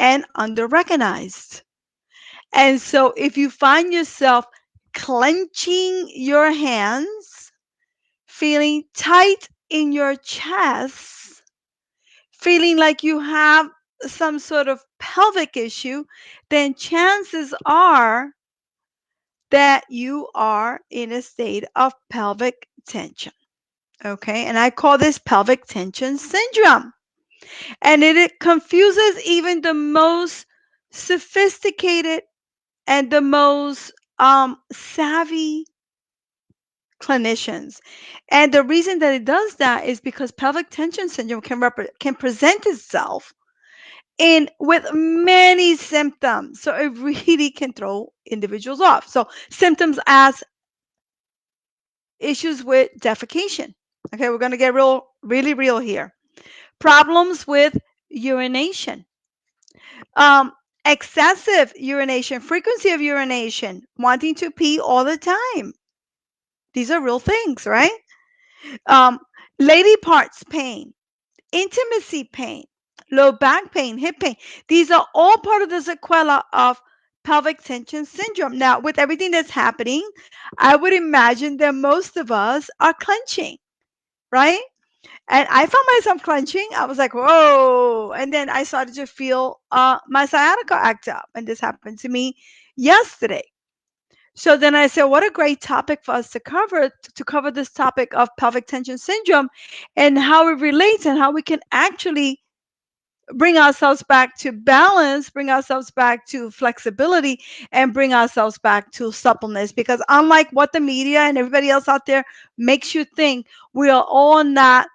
and under-recognized. And so if you find yourself clenching your hands, feeling tight in your chest, feeling like you have some sort of pelvic issue, then chances are that you are in a state of pelvic tension. Okay, and I call this pelvic tension syndrome. And it confuses even the most sophisticated and the most savvy clinicians. And the reason that it does that is because pelvic tension syndrome can present itself in with many symptoms. So it really can throw individuals off. So symptoms as issues with defecation. Okay, we're going to get really real here. Problems with urination, um, excessive urination, frequency of urination, wanting to pee all the time. These are real things, right? Um, lady parts pain, intimacy pain, low back pain, hip pain. These are all part of the sequela of pelvic tension syndrome. Now, with everything that's happening, I would imagine that most of us are clenching, right? And I found myself clenching. I was like, whoa. And then I started to feel my sciatica act up. And this happened to me yesterday. So then I said, what a great topic for us to cover this topic of pelvic tension syndrome and how it relates and how we can actually bring ourselves back to balance, bring ourselves back to flexibility, and bring ourselves back to suppleness. Because unlike what the media and everybody else out there makes you think, we are all not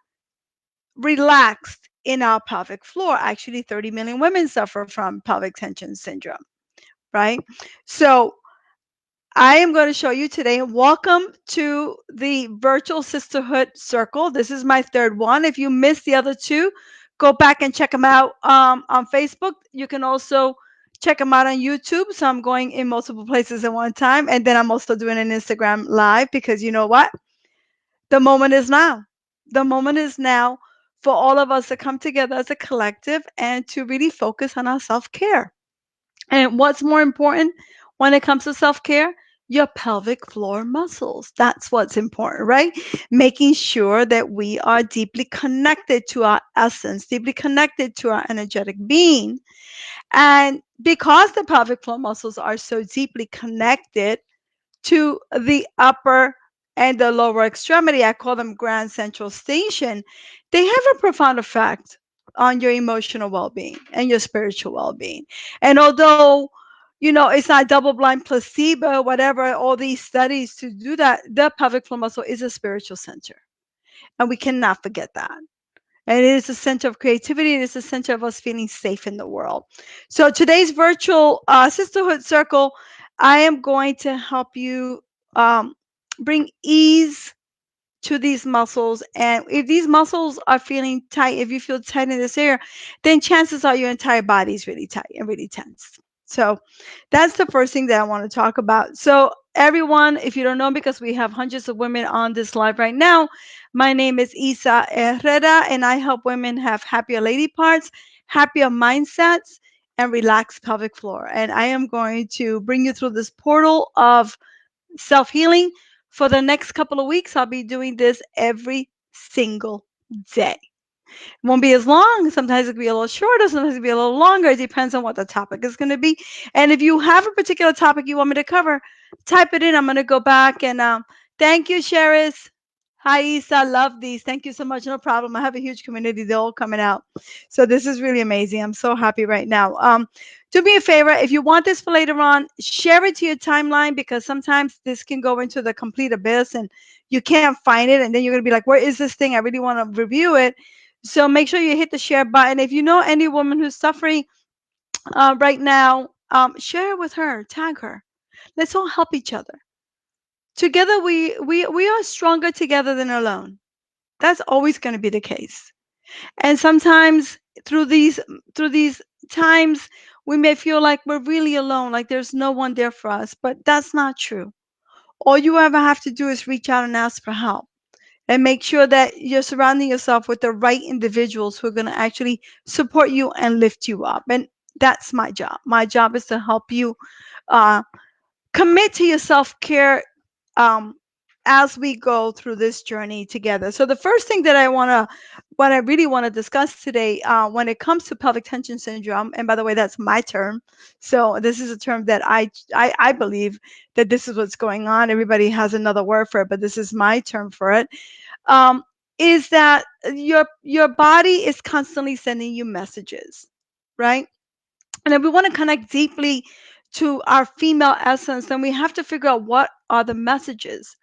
relaxed in our pelvic floor. Actually, 30 million women suffer from pelvic tension syndrome, right? So I am going to show you today. Welcome to the Virtual Sisterhood Circle. This is my third one. If you missed the other two, go back and check them out on Facebook. You can also check them out on YouTube. So I'm going in multiple places at one time. And then I'm also doing an Instagram live because you know what? The moment is now. The moment is now for all of us to come together as a collective and to really focus on our self care. And what's more important when it comes to self care? Your pelvic floor muscles. That's what's important, right? Making sure that we are deeply connected to our essence, deeply connected to our energetic being. And because the pelvic floor muscles are so deeply connected to the upper and the lower extremity, I call them grand central station, they have a profound effect on your emotional well-being and your spiritual well-being. And although, you know, it's not double blind placebo, whatever, all these studies to do that, the pelvic floor muscle is a spiritual center. And we cannot forget that. And it is a center of creativity. It is a center of us feeling safe in the world. So today's virtual sisterhood circle, I am going to help you bring ease to these muscles. And if these muscles are feeling tight, if you feel tight in this area, then chances are your entire body is really tight and really tense. So that's the first thing that I want to talk about. So everyone, if you don't know, because we have hundreds of women on this live right now, my name is Isa Herrera, and I help women have happier lady parts, happier mindsets, and relaxed pelvic floor. And I am going to bring you through this portal of self healing. For the next couple of weeks, I'll be doing this every single day. It won't be as long. Sometimes it can be a little shorter, sometimes it can be a little longer. It depends on what the topic is going to be. And if you have a particular topic you want me to cover, type it in. I'm going to go back and thank you, Sheris. Hi, Isa. Love these. Thank you so much. No problem. I have a huge community. They're all coming out. So this is really amazing. I'm so happy right now. Do me a favor. If you want this for later on, share it to your timeline because sometimes this can go into the complete abyss and you can't find it. And then you're going to be like, where is this thing? I really want to review it. So make sure you hit the share button. If you know any woman who's suffering right now, share it with her. Tag her. Let's all help each other. Together, we are stronger together than alone. That's always going to be the case. And sometimes through these times, we may feel like we're really alone, like there's no one there for us. But that's not true. All you ever have to do is reach out and ask for help and make sure that you're surrounding yourself with the right individuals who are going to actually support you and lift you up. And That's my job. My job is to help you uh, commit to your self care um, as we go through this journey together. So the first thing that what I really want to discuss today, when it comes to pelvic tension syndrome, and by the way, that's my term. So this is a term that I believe that this is what's going on. Everybody has another word for it, but this is my term for it. Um, is that your body is constantly sending you messages, right? And if we want to connect deeply to our female essence, then we have to figure out what are the messages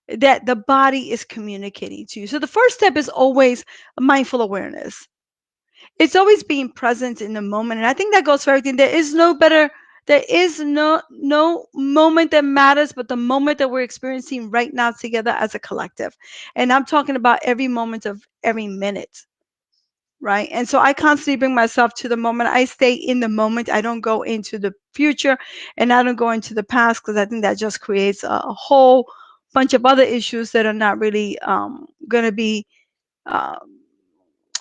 that the body is communicating to you. So the first step is always mindful awareness. It's always being present in the moment. And I think that goes for everything. There is no moment that matters but the moment that we're experiencing right now together as a collective. And I'm talking about every moment of every minute, right? And so I constantly bring myself to the moment. I stay in the moment. I don't go into the future and I don't go into the past because I think that just creates a whole bunch of other issues that are not really going to be um,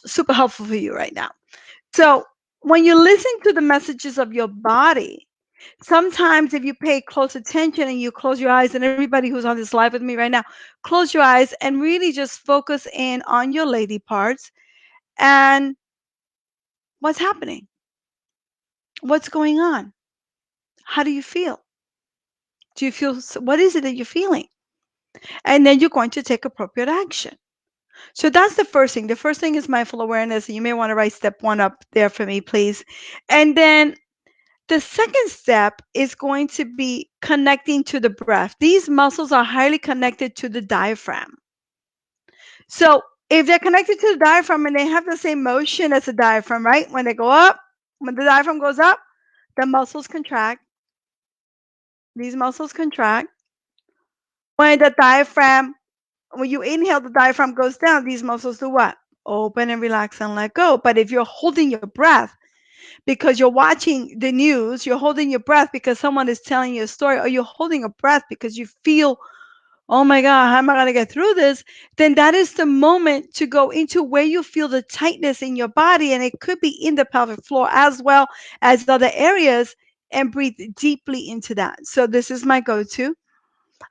super helpful for you right now. So when you listen to the messages of your body, sometimes if you pay close attention and you close your eyes, and everybody who's on this live with me right now, close your eyes and really just focus in on your lady parts and what's happening. What's going on? How do you feel? Do you feel, what is it that you're feeling? And then you're going to take appropriate action. So that's the first thing. The first thing is mindful awareness. And you may want to write step one up there for me, please. And then the second step is going to be connecting to the breath. These muscles are highly connected to the diaphragm. So if they're connected to the diaphragm and they have the same motion as the diaphragm, right? When they go up, when the diaphragm goes up, the muscles contract. These muscles contract. When the diaphragm, when you inhale, the diaphragm goes down. These muscles do what? Open and relax and let go. But if you're holding your breath because you're watching the news, you're holding your breath because someone is telling you a story, or you're holding a breath because you feel, oh my God, how am I going to get through this? Then that is the moment to go into where you feel the tightness in your body. And it could be in the pelvic floor as well as other areas, and breathe deeply into that. So this is my go-to.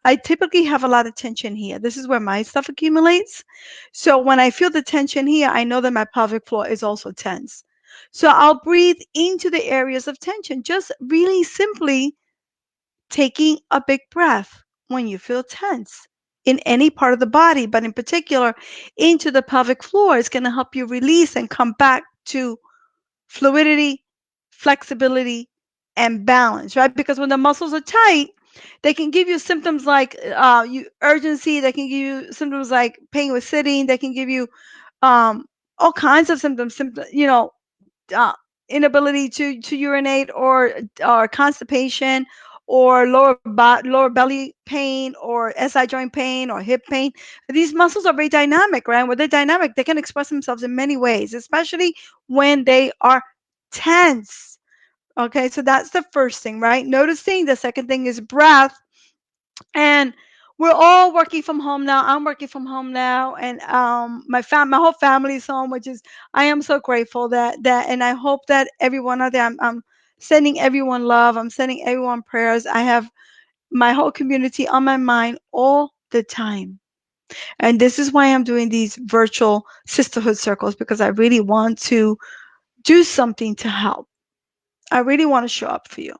I typically have a lot of tension here. This is where my stuff accumulates. So when I feel the tension here, I know that my pelvic floor is also tense. So I'll breathe into the areas of tension, just really simply taking a big breath when you feel tense in any part of the body, but in particular into the pelvic floor is going to help you release and come back to fluidity, flexibility, and balance, right? Because when the muscles are tight, they can give you symptoms like urgency. They can give you symptoms like pain with sitting. They can give you um, all kinds of symptoms. Uh, Inability to urinate, or constipation, or lower belly pain, or SI joint pain, or hip pain. These muscles are very dynamic, right? When they're dynamic, they can express themselves in many ways, especially when they are tense. Okay, so that's the first thing, right? Noticing. The second thing is breath. And we're all working from home now. I'm working from home now, and my whole family's home, which is, I am so grateful that, and I hope that everyone out there, I'm sending everyone love. I'm sending everyone prayers. I have my whole community on my mind all the time. And this is why I'm doing these virtual sisterhood circles, because I really want to do something to help. I really want to show up for you.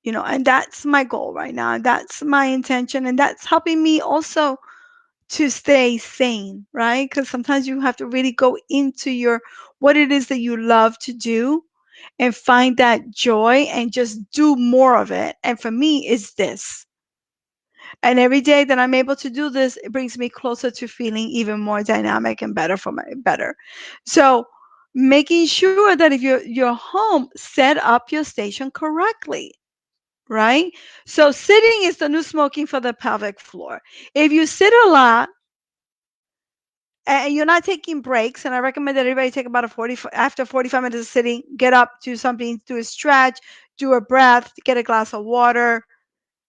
And that's my goal right now. And that's my intention. And that's helping me also to stay sane, right? Because sometimes you have to really go into what it is that you love to do and find that joy and just do more of it. And for me, it's this. And every day that I'm able to do this, it brings me closer to feeling even more dynamic and better. So making sure that if you're home, set up your station correctly, right? So sitting is the new smoking for the pelvic floor. If you sit a lot and you're not taking breaks, and I recommend that everybody take about after 45 minutes of sitting, get up, do something, do a stretch, do a breath, get a glass of water,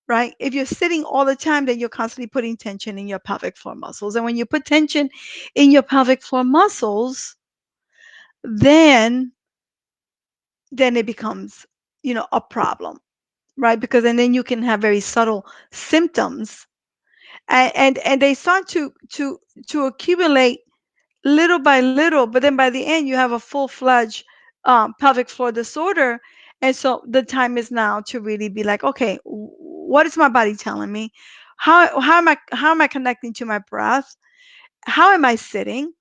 right? If you're sitting all the time, then you're constantly putting tension in your pelvic floor muscles. And when you put tension in your pelvic floor muscles, then then it becomes, a problem, right? Because and then you can have very subtle symptoms, and they start to accumulate little by little, but then by the end you have a full-fledged pelvic floor disorder. And so the time is now to really be like, okay, what is my body telling me? How am I connecting to my breath? How am I sitting?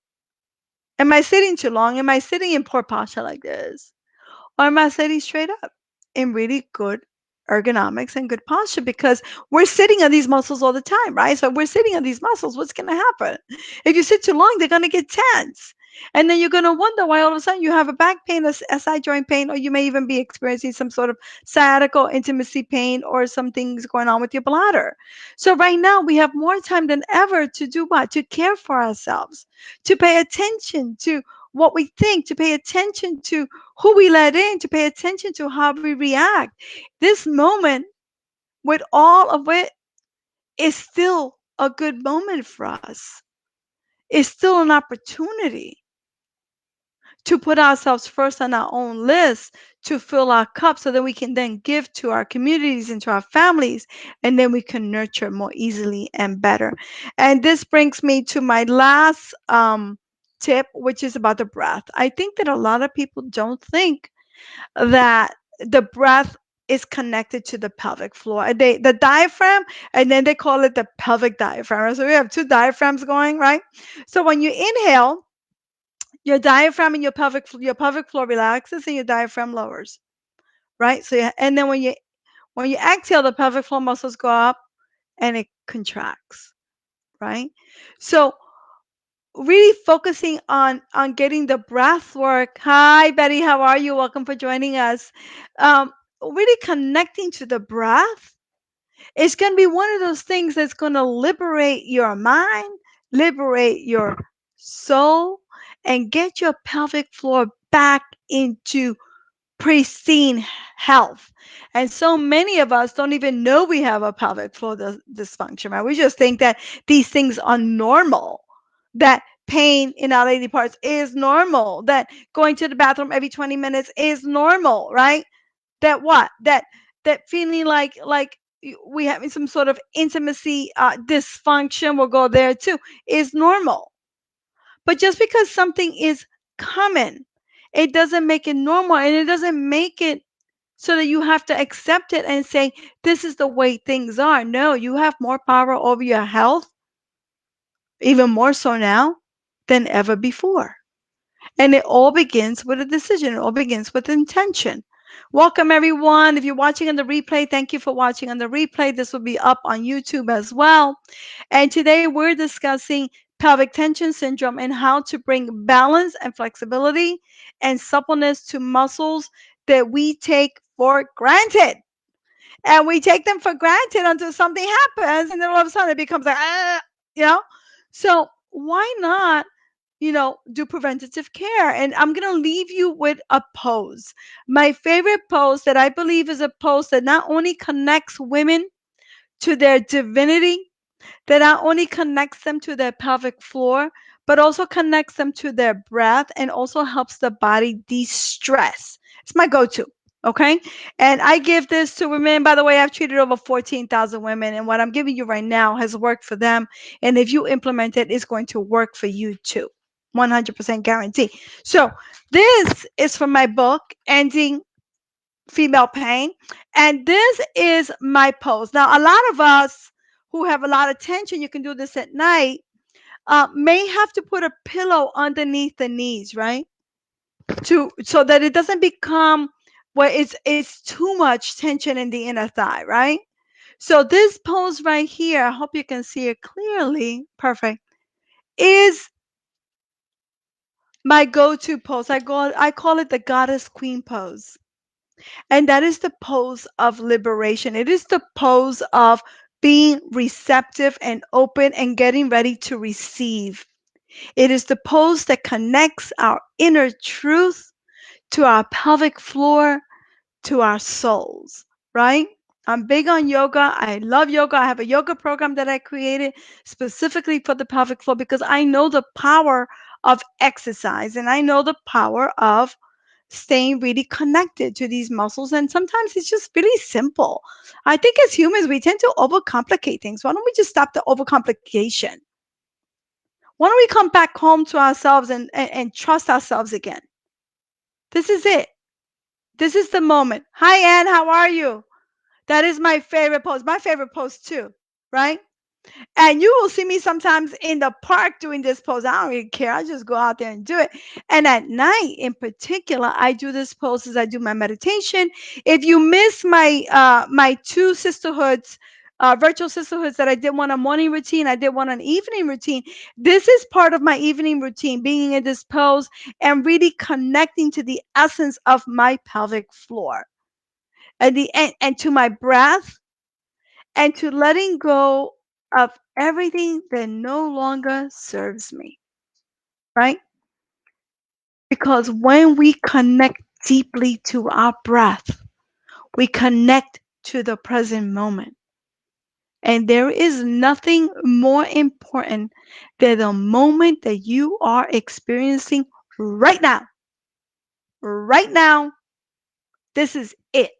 Am I sitting too long? Am I sitting in poor posture like this? Or am I sitting straight up in really good ergonomics and good posture? Because we're sitting on these muscles all the time, right? So if we're sitting on these muscles, what's going to happen? If you sit too long, they're going to get tense. And then you're going to wonder why all of a sudden you have a back pain, a side joint pain, or you may even be experiencing some sort of sciatica or intimacy pain or some things going on with your bladder. So right now we have more time than ever to do what? To care for ourselves, to pay attention to what we think, to pay attention to who we let in, to pay attention to how we react. This moment, with all of it, is still a good moment for us. It's still an opportunity to put ourselves first on our own list, to fill our cup so that we can then give to our communities and to our families, and then we can nurture more easily and better. And this brings me to my last tip, which is about the breath. I think that a lot of people don't think that the breath is connected to the pelvic floor. The diaphragm, and then they call it the pelvic diaphragm. So we have two diaphragms going, right? So when you inhale, your diaphragm and your pelvic floor relaxes and your diaphragm lowers, right? So and then when you exhale, the pelvic floor muscles go up and it contracts, right? So really focusing on getting the breath work. Hi Betty, how are you? Welcome for joining us. Really connecting to the breath, it's going to be one of those things that's going to liberate your mind, liberate your soul, and get your pelvic floor back into pristine health. And so many of us don't even know we have a pelvic floor dysfunction, right? We just think that these things are normal, that pain in our lady parts is normal, that going to the bathroom every 20 minutes is normal, right? That what? That feeling like we having some sort of intimacy dysfunction, we'll go there too, is normal. But just because something is common, it doesn't make it normal, and it doesn't make it so that you have to accept it and say, this is the way things are. No, you have more power over your health, even more so now than ever before. And it all begins with a decision. It all begins with intention. Welcome, everyone. If you're watching on the replay, thank you for watching on the replay. This will be up on YouTube as well. And today we're discussing pelvic tension syndrome and how to bring balance and flexibility and suppleness to muscles that we take for granted. And we take them for granted until something happens, and then all of a sudden it becomes like, you know? So why not, do preventative care? And I'm going to leave you with a pose. My favorite pose that I believe is a pose that not only connects women to their divinity, that not only connects them to their pelvic floor, but also connects them to their breath and also helps the body de-stress. It's my go-to. Okay. And I give this to women. By the way, I've treated over 14,000 women, and what I'm giving you right now has worked for them. And if you implement it, it's going to work for you too. 100% guarantee. So, this is from my book, Ending Female Pain. And this is my pose. Now, a lot of us who have a lot of tension, you can do this at night, may have to put a pillow underneath the knees, right? So that it doesn't become where it's too much tension in the inner thigh, right? So this pose right here, I hope you can see it clearly. Perfect. Is my go-to pose. I call it the goddess queen pose. And that is the pose of liberation. It is the pose of being receptive and open and getting ready to receive. It is the pose that connects our inner truth to our pelvic floor, to our souls, right? I'm big on yoga. I love yoga. I have a yoga program that I created specifically for the pelvic floor because I know the power of exercise and I know the power of staying really connected to these muscles. And sometimes it's just really simple. I think as humans, we tend to overcomplicate things. Why don't we just stop the overcomplication? Why don't we come back home to ourselves and trust ourselves again? This is it. This is the moment. Hi, Anne. How are you? That is my favorite post. My favorite post, too, right? And you will see me sometimes in the park doing this pose. I don't really care. I just go out there and do it. And at night, in particular, I do this pose as I do my meditation. If you miss my two sisterhoods, virtual sisterhoods that I did one on morning routine, I did one on evening routine. This is part of my evening routine, being in this pose and really connecting to the essence of my pelvic floor and to my breath and to letting go of everything that no longer serves me, right? Because when we connect deeply to our breath, we connect to the present moment. And there is nothing more important than the moment that you are experiencing right now. Right now, this is it.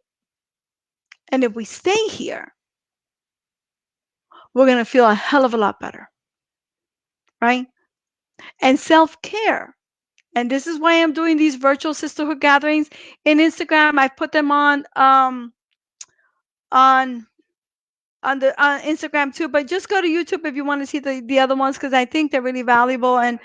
And if we stay here, we're going to feel a hell of a lot better, right? And self care. And this is why I'm doing these virtual sisterhood gatherings in Instagram. I put them on on Instagram too. But just go to YouTube if you want to see the other ones because I think they're really valuable. And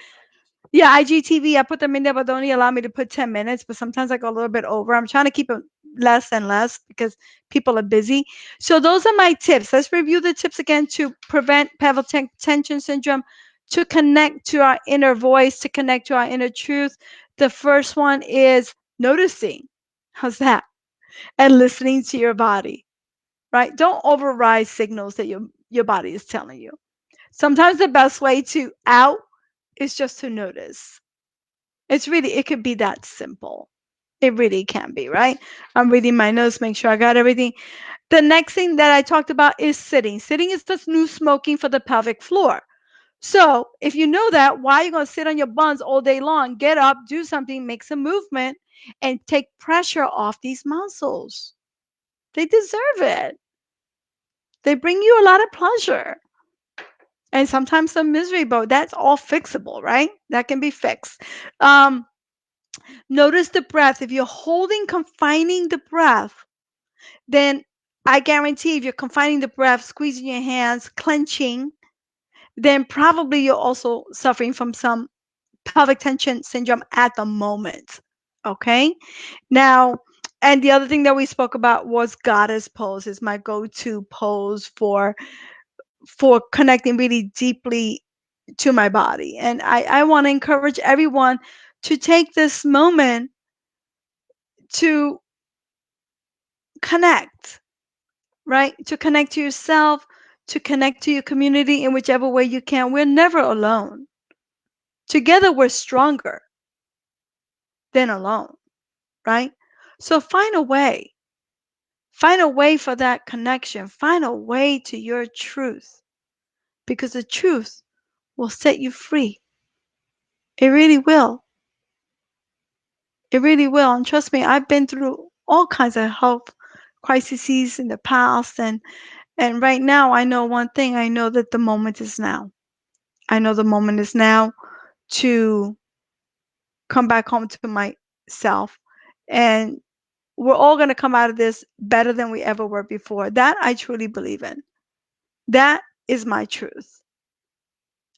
yeah, IGTV, I put them in there, but they only allow me to put 10 minutes. But sometimes I go a little bit over. I'm trying to keep it less and less because people are busy. So those are my tips. Let's review the tips again to prevent pelvic tension syndrome, to connect to our inner voice, to connect to our inner truth. The first one is noticing. How's that? And listening to your body, right? Don't override signals that your body is telling you. Sometimes the best way to out is just to notice. It could be that simple. It really can be, right? I'm reading my notes, make sure I got everything. The next thing that I talked about is sitting. Sitting is the new smoking for the pelvic floor. So if you know that, why are you going to sit on your buns all day long? Get up, do something, make some movement, and take pressure off these muscles. They deserve it. They bring you a lot of pleasure and sometimes some misery, but that's all fixable, right? That can be fixed. Um, Notice the breath. If you're holding, confining the breath, then I guarantee if you're confining the breath, squeezing your hands, clenching, then probably you're also suffering from some pelvic tension syndrome at the moment. Okay. Now, and the other thing that we spoke about was goddess pose is my go-to pose for connecting really deeply to my body. And I want to encourage everyone to take this moment to connect, right? To connect to yourself, to connect to your community in whichever way you can. We're never alone. Together, we're stronger than alone, right? So find a way for that connection, find a way to your truth because the truth will set you free. It really will. It really will. And trust me, I've been through all kinds of health crises in the past. And right now, I know one thing. I know that the moment is now. I know the moment is now to come back home to myself. And we're all going to come out of this better than we ever were before. That I truly believe in. That is my truth.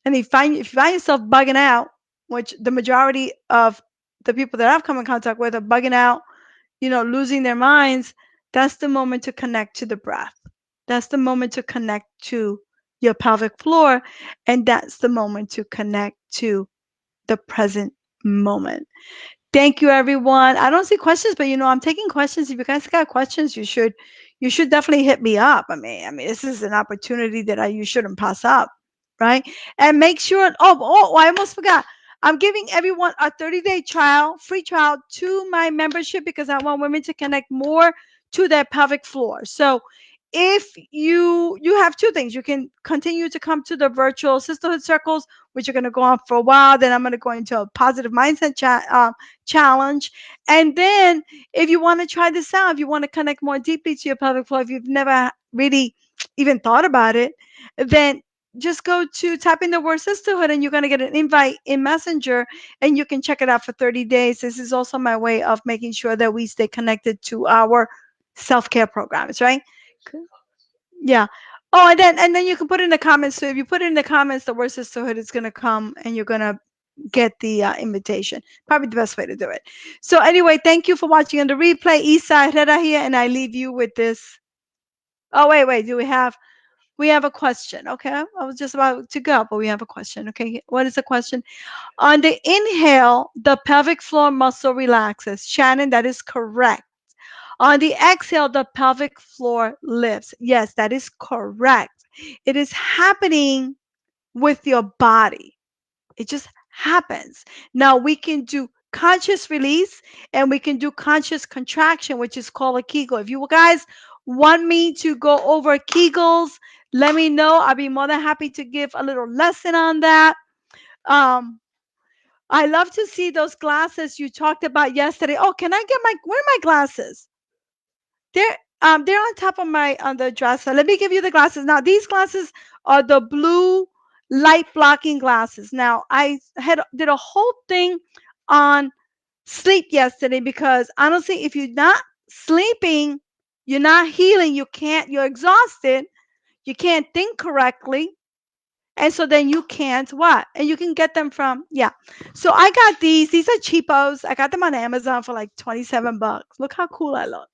And if you find yourself bugging out, which the majority of the people that I've come in contact with are bugging out, losing their minds, that's the moment to connect to the breath. That's the moment to connect to your pelvic floor. And that's the moment to connect to the present moment. Thank you, everyone. I don't see questions, but I'm taking questions. If you guys got questions, you should definitely hit me up. I mean, this is an opportunity that you shouldn't pass up, right? And make sure. Oh, I almost forgot. I'm giving everyone a 30-day trial, free trial to my membership because I want women to connect more to their pelvic floor. So if you have two things, you can continue to come to the virtual sisterhood circles, which are going to go on for a while. Then I'm going to go into a positive mindset challenge, and then if you want to try this out, if you want to connect more deeply to your pelvic floor, if you've never really even thought about it, then just go to type in the word sisterhood and you're going to get an invite in Messenger, and you can check it out for 30 days. This is also my way of making sure that we stay connected to our self-care programs, right? Yeah. Oh, and then you can put in the comments. So if you put in the comments the word sisterhood, it's gonna come and you're gonna get the invitation. Probably the best way to do it. So anyway, thank you for watching on the replay. Isa Herrera here, and I leave you with this. Oh wait, do we have a question? Okay, I was just about to go, but we have a question. Okay, what is the question? On the inhale, the pelvic floor muscle relaxes. Shannon, that is correct. On the exhale, the pelvic floor lifts. Yes, that is correct. It is happening with your body. It just happens. Now we can do conscious release and we can do conscious contraction, which is called a Kegel. If you guys want me to go over Kegels, let me know. I'll be more than happy to give a little lesson on that. Um, I love to see those glasses you talked about yesterday. Oh, can I get where are my glasses? They're on top of my on the dresser. Let me give you the glasses. Now, these glasses are the blue light blocking glasses. Now, I did a whole thing on sleep yesterday because honestly, if you're not sleeping, you're not healing, you're exhausted, you can't think correctly. And so then you can't what? And you can get them from, yeah. So I got these. These are cheapos. I got them on Amazon for like 27 bucks. Look how cool I look.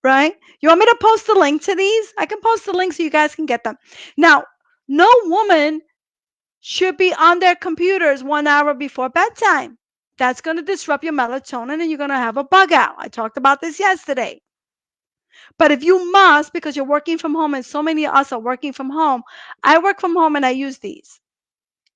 Right? You want me to post the link to these? I can post the link so you guys can get them. Now, no woman should be on their computers 1 hour before bedtime. That's going to disrupt your melatonin and you're going to have a bug out. I talked about this yesterday. But if you must, because you're working from home and so many of us are working from home, I work from home and I use these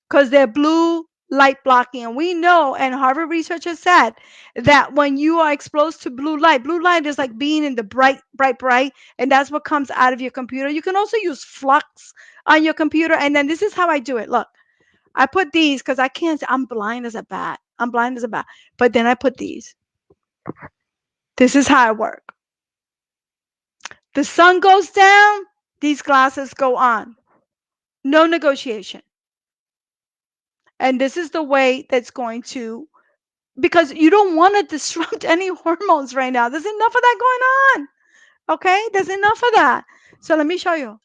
because they're blue light blocking. And we know, and Harvard research has said that when you are exposed to blue light is like being in the bright, and that's what comes out of your computer. You can also use flux on your computer. And then this is how I do it. Look, I put these because I can't, I'm blind as a bat. I'm blind as a bat. But then I put these. This is how I work. The sun goes down, these glasses go on. No negotiation. And this is the way that's going to, because you don't want to disrupt any hormones right now. There's enough of that going on. Okay? There's enough of that. So let me show you.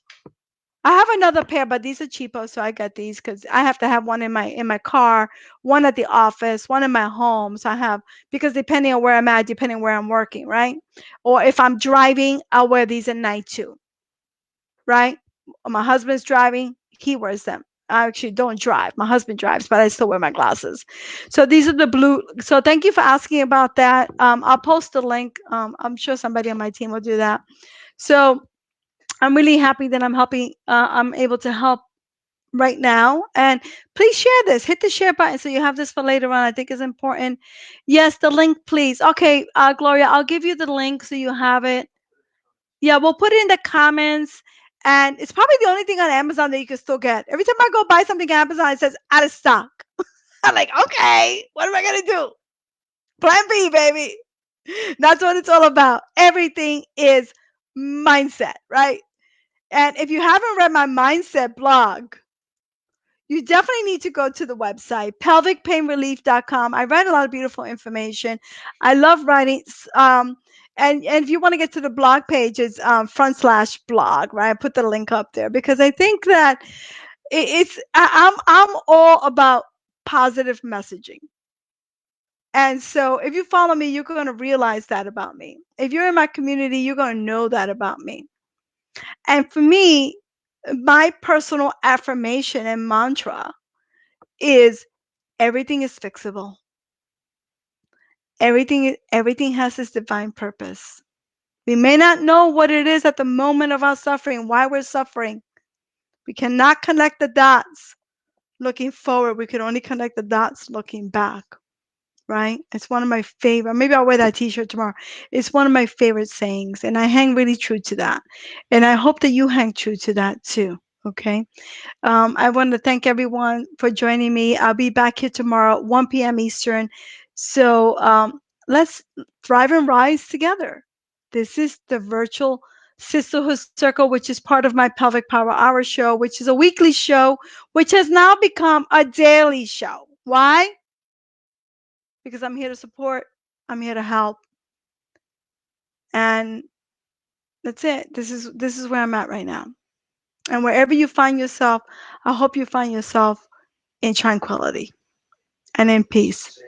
I have another pair, but these are cheapo, so I got these because I have to have one in my car, one at the office, one in my home. So I have, because depending on where I'm at, depending on where I'm working, right? Or if I'm driving, I'll wear these at night too, right? My husband's driving, he wears them. I actually don't drive. My husband drives, but I still wear my glasses. So these are the blue. So thank you for asking about that. I'll post the link. I'm sure somebody on my team will do that. So I'm really happy that I'm able to help right now. And please share this. Hit the share button so you have this for later on. I think is important. Yes, the link, please. Okay, Gloria, I'll give you the link so you have it. Yeah, we'll put it in the comments. And it's probably the only thing on Amazon that you can still get. Every time I go buy something on Amazon, it says out of stock. I'm like, okay, what am I going to do? Plan B, baby. That's what it's all about. Everything is mindset, right? And if you haven't read my mindset blog, you definitely need to go to the website, pelvicpainrelief.com. I write a lot of beautiful information. I love writing. And if you want to get to the blog page, it's front/blog, right? I put the link up there because I think that I'm all about positive messaging. And so if you follow me, you're going to realize that about me. If you're in my community, you're going to know that about me. And for me, my personal affirmation and mantra is everything is fixable. Everything has its divine purpose. We may not know what it is at the moment of our suffering, why we're suffering. We cannot connect the dots looking forward. We can only connect the dots looking back. right? It's one of my favorite. Maybe I'll wear that T-shirt tomorrow. It's one of my favorite sayings, and I hang really true to that. And I hope that you hang true to that too. Okay. I want to thank everyone for joining me. I'll be back here tomorrow, 1 p.m. Eastern. So let's thrive and rise together. This is the Virtual Sisterhood Circle, which is part of my Pelvic Power Hour show, which is a weekly show, which has now become a daily show. Why? Because I'm here to support, I'm here to help, and that's it. This is where I'm at right now. And wherever you find yourself, I hope you find yourself in tranquility and in peace.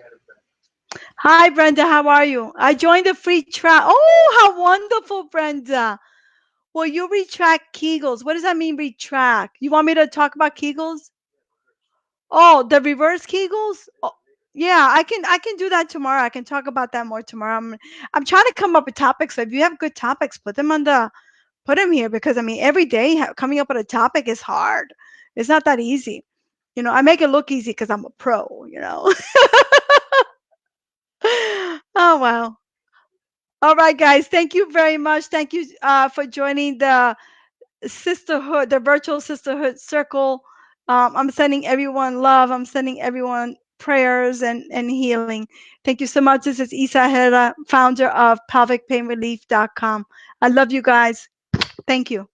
Hi, Brenda. How are you? I joined the free track. Oh, how wonderful, Brenda. Well, you retract Kegels. What does that mean, retract? You want me to talk about Kegels? Oh, the reverse Kegels? Oh, yeah, I can do that tomorrow. I can talk about that more tomorrow. I'm trying to come up with topics. So if you have good topics, put them here because I mean every day coming up with a topic is hard. It's not that easy. I make it look easy because I'm a pro. Oh wow. All right, guys. Thank you very much. Thank you for joining the Virtual Sisterhood Circle. I'm sending everyone love. I'm sending everyone prayers and healing. Thank you so much. This is Isa Herrera, founder of pelvicpainrelief.com. I love you guys. Thank you.